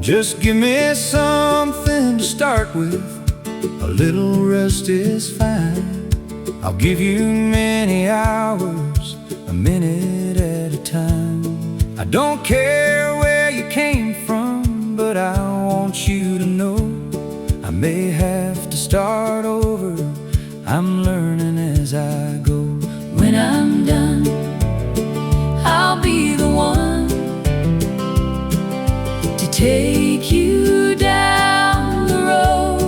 Just give me something to start with. A little rest is fine. I'll give you many hours, a minute at a time. I don't care where you came from, but I want you to know I may have to start over. I'm learning as I go. When I'm done, I'll be the one to take you down the road.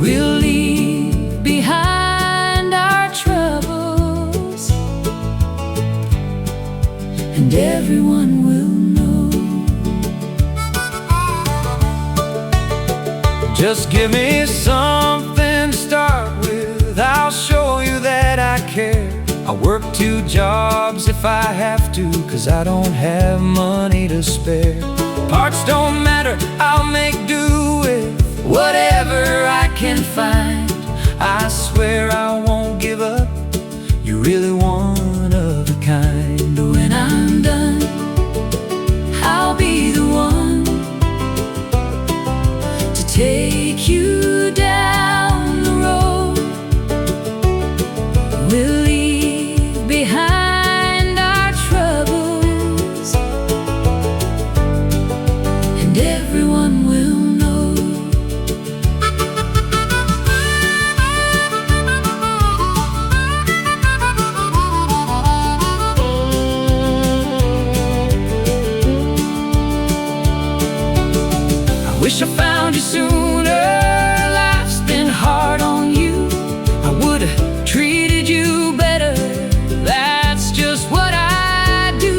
We'll leave behind our troubles, and everyone will know. Just give me something to start with. I'll show you that I care. I'll work 2 jobs if I have to, 'cause I don't have money to spare. Parts don't matter, I'll make do with whatever I can find. I swear I won't give up. You're really one of a kind. When I'm done, I'll be the one to take you down the road. We'll leave behind our troubles, and everyone will know. Wish I found you sooner. Life's been hard on you. I would've treated you better. That's just what I do.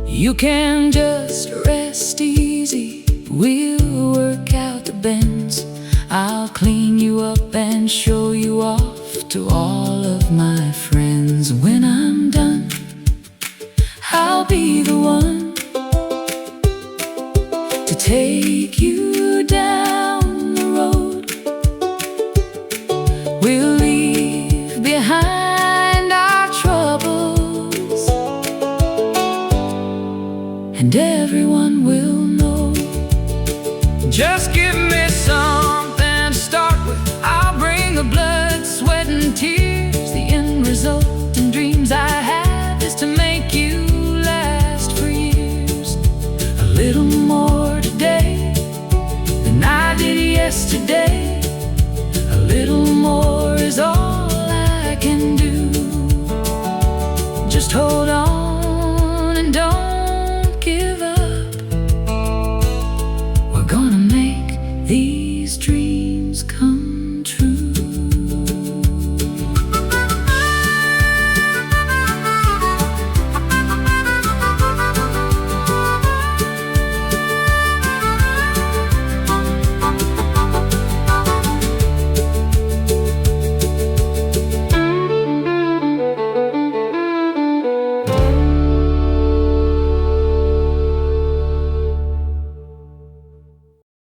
You can just rest easy. We'll work out the bends. I'll clean you up and show you off to all of my friends. When I'm done, I'll be the one to take you down the road. We'll leave behind our troubles, and everyone will know. Just give me something to start with. I'll bring the blood, sweat, and tears. The end result and dreams I have is to make you last for years. A little more today than I did yesterday. A little more is all I can do. Just hold on and don't give up. We're gonna make these dreams